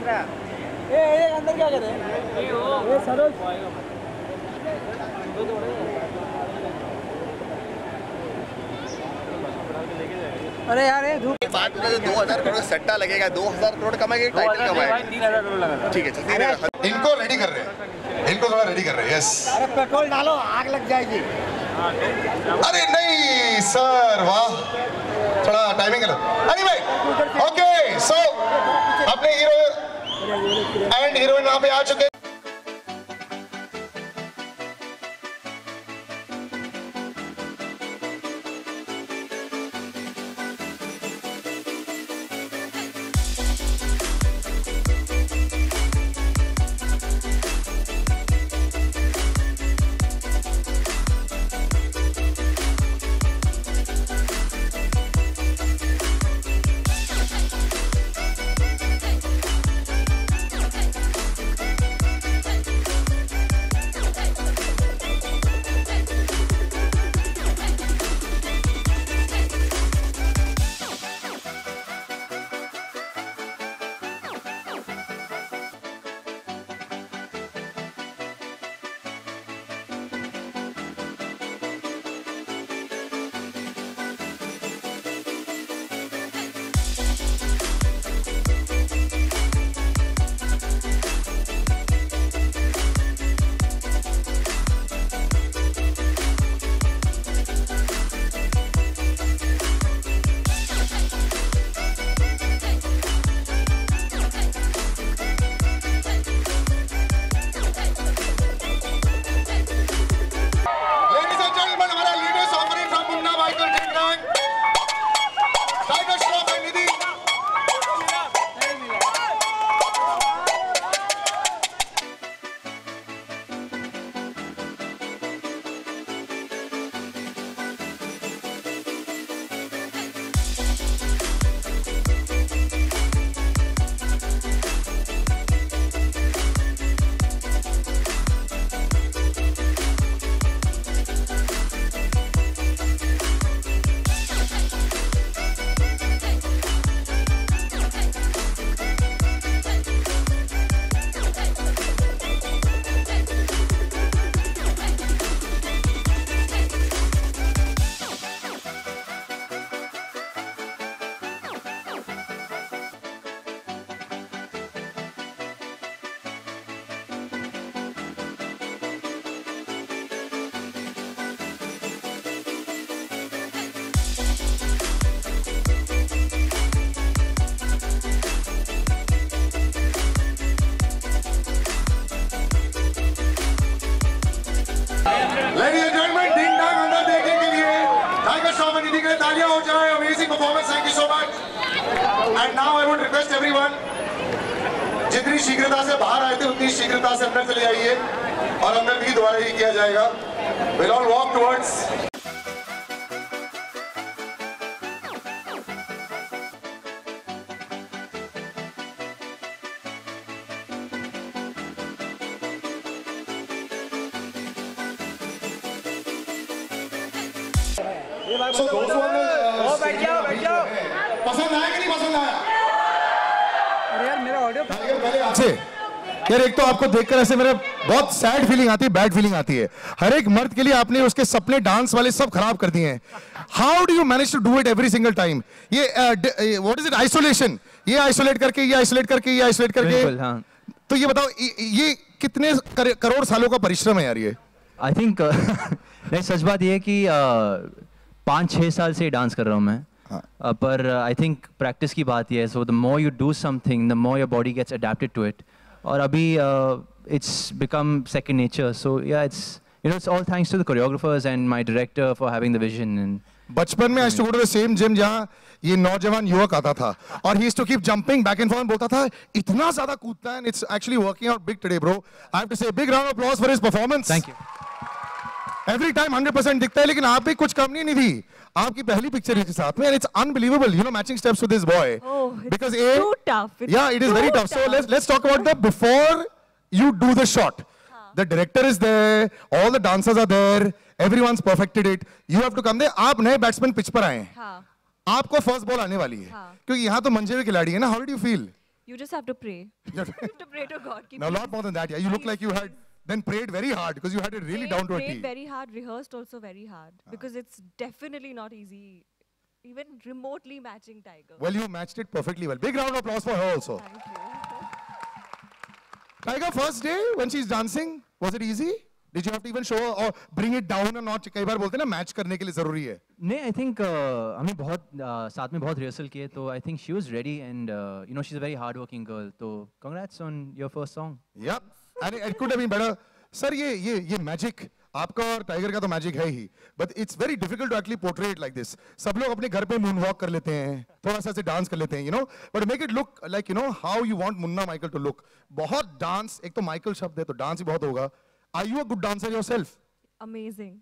अंदर क्या कर रहे हैं? ये सरोज अरे यार ये धूप बात में 2000 करोड़ सट्टा लगेगा, 2000 करोड़ कमाएंगे, टाइटल कमाएंगे। 3000 करोड़ लगा। ठीक है, इनको रेडी कर रहे हैं, इनको थोड़ा रेडी कर रहे हैं। यस, अरे पेट्रोल डालो, आग लग जाएगी। अरे नहीं सर, वाह, थोड़ा टाइमिंग गलत। एनीवे, ओके, सो अपने हीरो एंड हीरोइन यहाँ पे आ चुके हैं। तालियां हो जाए। Amazing performance, thank you so much. And now I would request everyone, जितनी शीघ्रता से बाहर आए थे उतनी शीघ्रता से अंदर चले आइए और अंदर भी दोबारा ही किया जाएगा। Will all walk towards So those who are बैठ जाओ। पसंद आया कि नहीं पसंद आया? अरे यार मेरा ऑडियो पहले आपसे यार, एक तो आपको देखकर ऐसे मेरे बहुत सैड फीलिंग आती है, बैड फीलिंग आती है। हर एक मर्द के लिए आपने उसके सपने डांस वाले सब खराब कर दिए हैं। How do you manage to do it every single time? ये व्हाट इज इट, आइसोलेशन, ये आइसोलेट करके, ये आइसोलेट करके, ये आइसोलेट करके। हाँ। तो ये बताओ, ये कितने करोड़ सालों का परिश्रम है यार ये? आई थिंक नहीं, सच बात ये है कि 5-6 साल से डांस कर रहा हूँ मैं। पर आई थिंक प्रैक्टिस की बात ये है। So the more you do something, the more your body gets adapted to it. और अभी it's become second nature. So yeah it's it's all thanks to the choreographers and my director for having the vision. And बचपन में I used to go to the same gym जहां ये नौजवान युवक आता था और he used to keep jumping back and forth, बोलता था इतना ज्यादा कूदता है। It's actually working out big today bro. I have to say big round of applause for his performance. Thank you. Every time 100% दिखता है, लेकिन आप भी कुछ कम नहीं थी। आपकी पहली पिक्चर इसके साथ में, and it's unbelievable, you know, matching steps with this boy. Oh, because too tough. Yeah, it is very tough. So let's talk about the before you do the shot. The director is there, all the dancers are there, everyone's perfected it. You have to come there. आप नए batsman pitch पर आए हैं। आपको first ball आने वाली है, क्योंकि यहाँ तो मंजे हुए खिलाड़ी है ना। How did you feel? You just have to pray. You have to pray to God. Now, a lot more than that. Yeah, you look like you had then prayed very hard because you had it really down to a Prayed T. very hard, rehearsed also very hard. Because it's definitely not easy, even remotely matching Tiger. Well, you matched it perfectly well. Big round of applause for her also. Thank you. Tiger, first day when she's dancing, was it easy? Did you have to even show her or bring it down a notch? कई बार बोलते हैं ना match करने के लिए जरूरी है. नहीं, I think हमने बहुत साथ में बहुत रिहर्सल किए, तो I think she was ready, and you know, she's a very hardworking girl. तो congrats on your first song. Yep, and it could have been better. Sir, ये magic आपका और टाइगर का तो मैजिक है ही, but it's very difficult to actually portray it like this. सब लोग अपने घर पे moonwalk कर लेते हैं, थोड़ा सा ऐसे डांस कर लेते हैं, you know, but make it look like, you know, how you want Munna Michael to look. बहुत डांस, एक तो माइकल शब्द है तो डांस ही बहुत होगा. Are you a good dancer yourself? Amazing.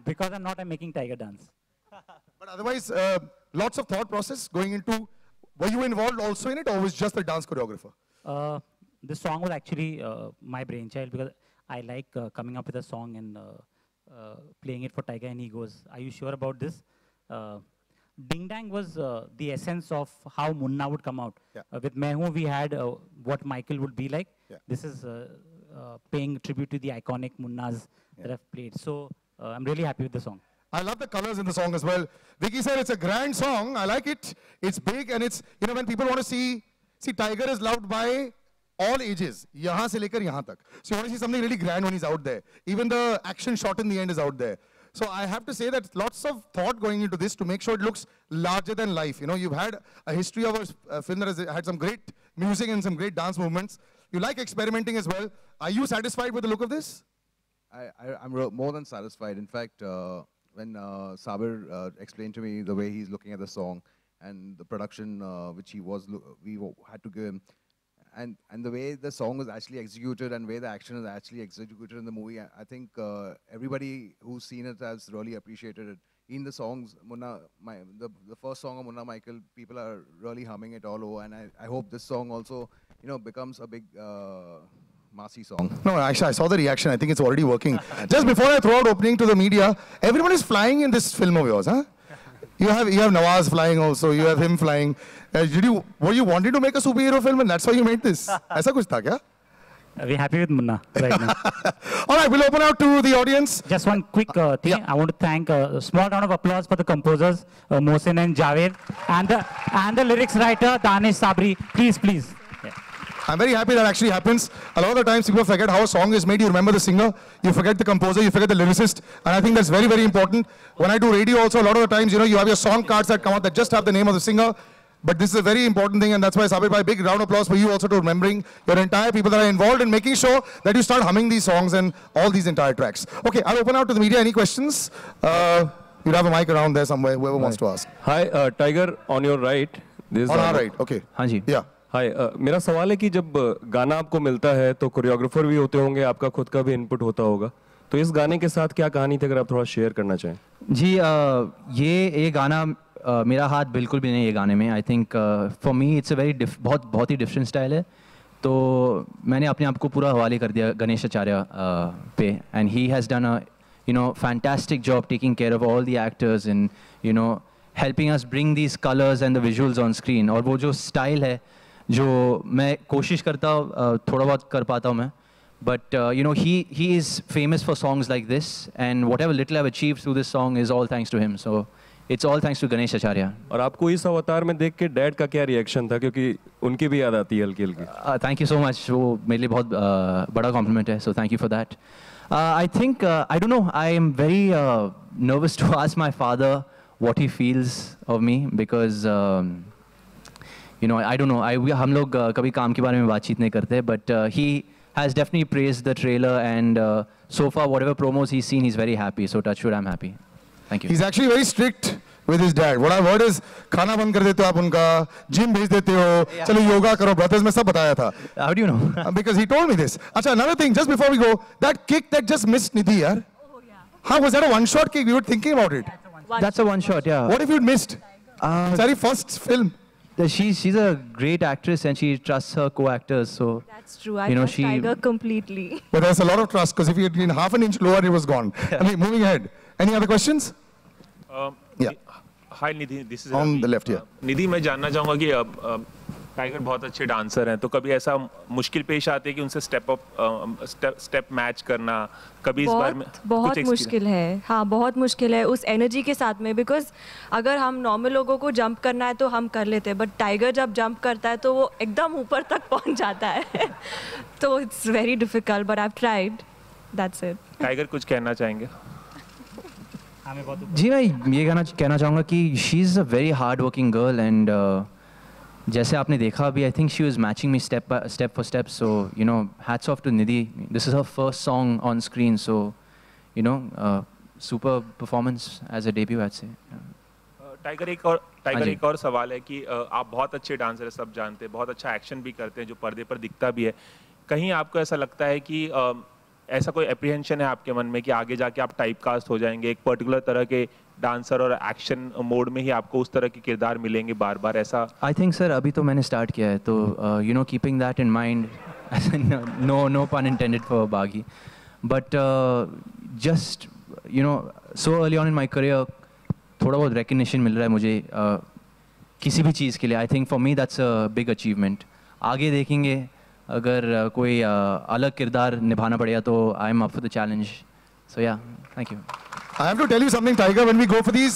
Because I'm making Tiger dance. But otherwise, lots of thought process going into. Were you involved also in it, or was just the dance choreographer? This song was actually my brainchild because I like coming up with a song and playing it for Tiger, and he goes, "Are you sure about this?" Ding Dang was the essence of how Munna would come out. Yeah. With Mehun, we had what Michael would be like. Yeah. This is paying tribute to the iconic Munnas that I've played. So I'm really happy with the song. I love the colors in the song as well. Vicky said it's a grand song. I like it. It's big, and it's, you know, when people want to see Tiger is loved by all ages. यहाँ से लेकर यहाँ तक. So you want to see something really grand when he's out there. Even the action shot in the end is out there. So I have to say that lots of thought going into this to make sure it looks larger than life. You know, you've had a history of a film that has had some great music and some great dance movements. You like experimenting as well. Are you satisfied with the look of this? I'm more than satisfied. In fact, when Sabir explained to me the way he's looking at the song and the production which we had to give him, and the way the song was actually executed and the way the action is actually executed in the movie, I think everybody who's seen it has really appreciated it. In the songs, the first song of Munna Michael, people are really humming it all over, and I hope this song also, you know, becomes a big Massy song. No, actually, I saw the reaction. I think it's already working. Just before I throw out opening to the media, everyone is flying in this film of yours, huh? You have Nawaz flying also. You have him flying. Were you wanting to make a superhero film, and that's why you made this? ऐसा कुछ था क्या? We're happy with Munna right now. All right, we'll open out to the audience. Just one quick thing. Yeah. I want to thank a small round of applause for the composers, Mohsin and Javed, and the lyrics writer, Danish Sabri. Please, please. Yeah. I'm very happy that actually happens. A lot of the times people forget how a song is made. You remember the singer, you forget the composer, you forget the lyricist. And I think that's very, very important. When I do radio also, a lot of the times, you know, you have your song cards that come out that just have the name of the singer. But this is a very important thing, and that's why, Sabir bhai, big round of applause for you also to remembering your entire people that are involved in making sure that you start humming these songs and all these entire tracks. Okay, I'll open out to the media. Any questions? You'll have a mic around there somewhere, whoever wants to ask. Hi, Tiger, on your right. This On our right, okay. हाँ जी. Yeah. हाय मेरा सवाल है कि जब गाना आपको मिलता है तो कोरियोग्राफर भी होते होंगे, आपका खुद का भी इनपुट होता होगा, तो इस गाने के साथ क्या कहानी थी, अगर आप थोड़ा शेयर करना चाहें? जी, ये गाना मेरा हाथ बिल्कुल भी नहीं है ये गाने में. आई think for me it's a very बहुत ही डिफरेंट स्टाइल है. तो मैंने अपने आप को पूरा हवाले कर दिया गणेश आचार्य पे, and he has done a fantastic job taking care of all the actors and helping us bring these colors and the visuals on screen. और वो जो स्टाइल है जो मैं कोशिश करता हूँ थोड़ा बहुत कर पाता हूँ मैं, but he is famous for songs like this, and whatever little I've achieved through this song is all thanks to him. So it's all thanks to Ganesh Acharya. और आपको इस अवतार में देख के डैड का क्या रिएक्शन था, क्योंकि उनकी भी याद आती है हल्की हल्की? Thank you so much. वो मेरे लिए बहुत बड़ा compliment है, so thank you for that. I think I don't know, I am very nervous to ask my father what he feels of me, because I don't know, हम लोग कभी काम के बारे में बातचीत नहीं करते, but he has definitely praised the trailer, and so far whatever promos he's seen, he's very happy. So touch wood, I'm happy. Thank you. He's actually very strict with his dad. What I've heard is खाना बंद कर देते हो आप उनका, gym भेज देते हो, चलो योगा करो, brothers में सब बताया था. How do you know? Because he told me this. अच्छा, another thing, just before we go, that kick that just missed Nidhi, yaar. Oh, yeah. How was that a one-shot kick? We were thinking about it. That's a one shot, yeah. What if you'd missed? It's our first film. She's a great actress, and she trusts her co-actors, so That's true. I trust Tiger completely. But there's a lot of trust, because if he had been half an inch lower, it was gone. Okay, moving ahead. Any other questions? Yeah. Hi Nidhi, this is On the left here. Nidhi, मैं जानना चाहूँगा कि tiger बहुत अच्छे dancer हैं, तो कभी ऐसा मुश्किल पेश आती है कि उनसे स्टेप मैच करना, कभी इस बार में बहुत मुश्किल है। हाँ, बहुत मुश्किल है उस एनर्जी के साथ में, बिकॉज अगर हम नॉर्मल लोगों को जंप करना है तो हम कर लेते हैं, बट टाइगर जब जंप करता है तो वो एकदम ऊपर तक पहुंच जाता है तो it's very difficult, but I have tried, that's it. Tiger कुछ कहना चाहेंगे? जी मैं ये कहना चाहूँगा कि she is a very hard working girl, and जैसे आपने देखा अभी, I think she was matching me step for step, so you know hats off to Nidhi, this is her first song on screen, so you know super performance as a debut I say. Tiger एक और सवाल है कि आप बहुत अच्छे dancer हैं, सब जानते हैं, बहुत अच्छा एक्शन भी करते हैं जो पर्दे पर दिखता भी है, कहीं आपको ऐसा लगता है कि ऐसा कोई एप्रीहेंशन है आपके मन में कि आगे जाके आप टाइप कास्ट हो जाएंगे, एक पर्टिकुलर तरह के डांसर और एक्शन मोड में ही आपको उस तरह के किरदार मिलेंगे बार बार, ऐसा? आई थिंक सर अभी तो मैंने स्टार्ट किया है, तो you know keeping that in mind, no pun intended for Baaghi, but just you know so early on in my career थोड़ा बहुत रिकग्निशन मिल रहा है मुझे किसी भी चीज़ के लिए। I think for me that's a big achievement. आगे देखेंगे, अगर कोई अलग किरदार निभाना पड़ेगा तो I am up for the challenge, so yeah thank you. I have to tell you something, Tiger, when we go for these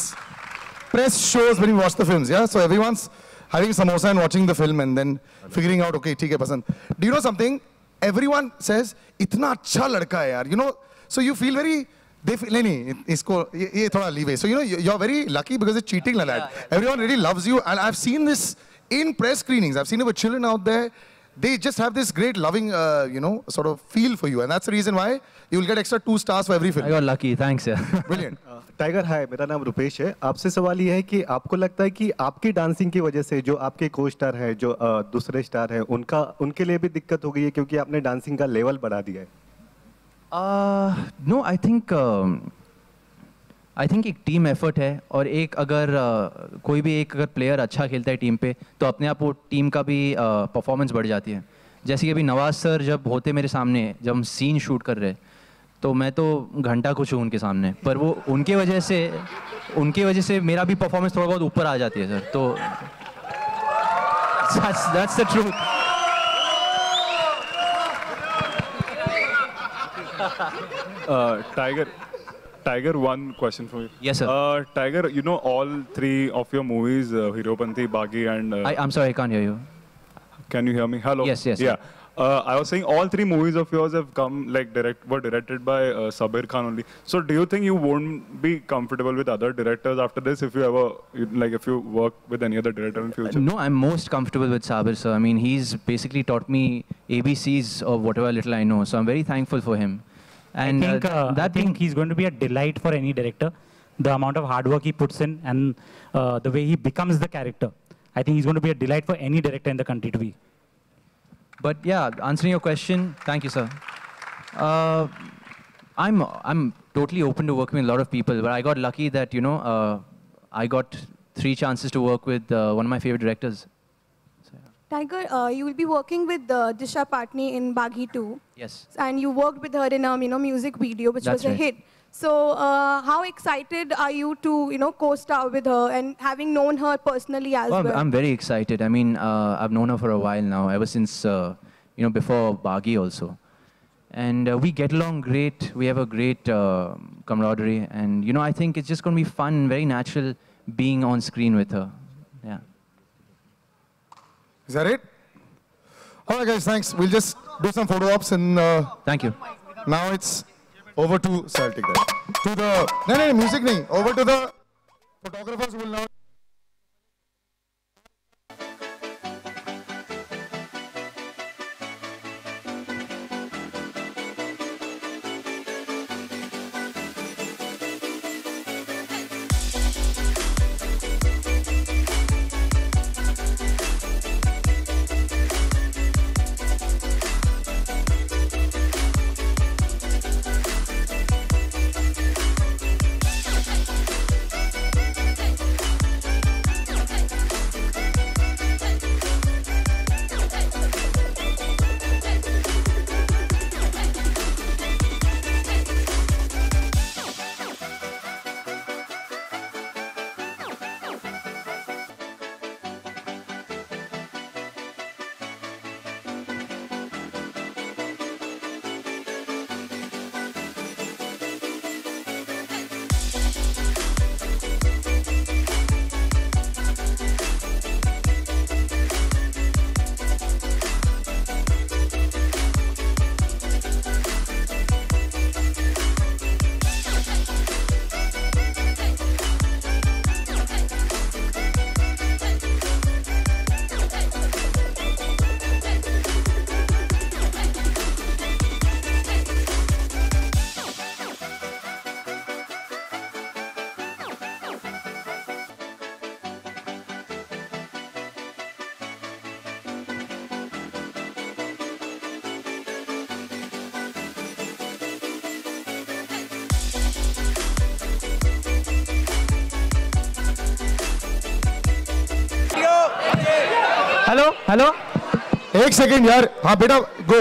press shows, when we watch the films, yeah, so everyone's having samosa and watching the film and then figuring out, okay, ठीक है पसंद। Do you know something? Everyone says, इतना अच्छा लड़का है यार, you know, so you feel very, they feel, नहीं, इसको, ये थोड़ा leeway, so you know, you're very lucky because it's cheating like that. Everyone really loves you, and I've seen this in press screenings, I've seen it with children out there, they just have this great loving, you know, sort of feel for you, and that's the reason why you will get extra 2 stars for every film. I got lucky, thanks यार। Brilliant. Tiger, हाय, मेरा नाम रुपेश है। आपसे सवाल ये है कि आपको लगता है कि आपकी डांसिंग की वजह से जो आपके को स्टार है, जो दूसरे स्टार है, उनके लिए भी दिक्कत हो गई है क्योंकि आपने डांसिंग का लेवल बढ़ा दिया है? नो, आई थिंक एक टीम एफर्ट है, और एक अगर कोई भी एक अगर प्लेयर अच्छा खेलता है टीम पे तो अपने आप वो टीम का भी परफॉर्मेंस बढ़ जाती है। जैसे कि अभी नवाज सर जब होते मेरे सामने, जब हम सीन शूट कर रहे, तो मैं तो घंटा कुछ हूँ उनके सामने, पर वो उनके वजह से मेरा भी परफॉर्मेंस थोड़ा बहुत ऊपर आ जाती है सर, तो that's the truth. Tiger, one question for you. Yes, sir. Tiger, you know all 3 of your movies, Heropanti, Bagi, and... I'm sorry, I can't hear you. Can you hear me? Hello? Yes. Yeah. I was saying all 3 movies of yours have come, like, were directed by Sabir Khan only. So do you think you won't be comfortable with other directors after this if you work with any other director in future? No, I'm most comfortable with Sabir, sir. I mean, he's basically taught me ABCs of whatever little I know, so I'm very thankful for him. And I think he's going to be a delight for any director. The amount of hard work he puts in and the way he becomes the character. I think he's going to be a delight for any director in the country to be. But yeah, answering your question, thank you, sir. I'm totally open to working with a lot of people, but I got lucky that, you know, I got 3 chances to work with one of my favorite directors. Tiger, you will be working with Disha Patni in Baghi 2. Yes. And you worked with her in a music video, which That's was a right. hit. So how excited are you to co-star with her, and having known her personally as well? I'm very excited. I mean, I've known her for a while now, ever since before Baghi also, and we get along great. We have a great camaraderie, and I think it's just going to be fun, very natural being on screen with her. Yeah. Is that it? All right, guys, thanks. We'll just do some photo ops and... Thank you. Now it's over to... Sir, I'll take that. To the... No, music nahi. Over to the photographers who will now... hello hello एक second यार, हाँ बेटा go,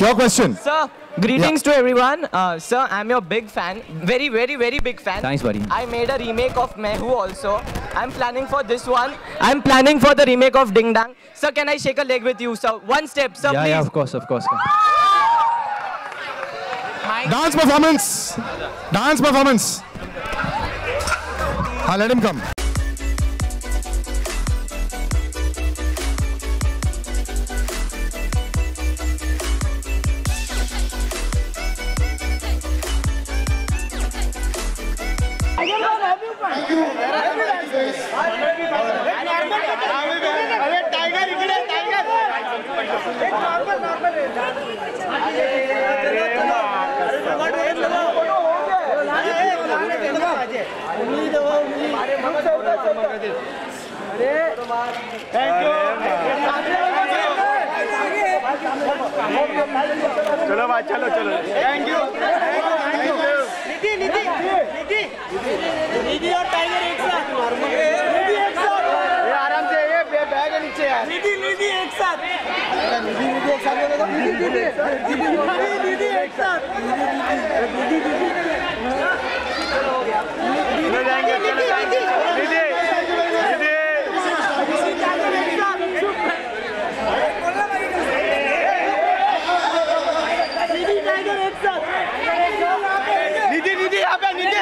your question. Sir, greetings to everyone. Sir, I'm your big fan. Very, very, very big fan. Thanks, buddy. I made a remake of Main Hu also. I'm planning for this one. I'm planning for the remake of Ding Dang. Sir, can I shake a leg with you, sir? One step, sir, please. Yeah, of course, of course. Dance performance. Dance performance. Let him come. चलो भाई, चलो चलो, thank you. निधि निधि निधि निधि और tiger एक साथ, निधि एक साथ, ये आराम से, ये बैग है नीचे यार। निधि निधि एक साथ, निधि निधि एक साथ, निधि निधि निधि एक साथ, निधि निधि चलो जाएंगे, चलो जाएंगे, निधि निधि निधि यहाँ पे, निधि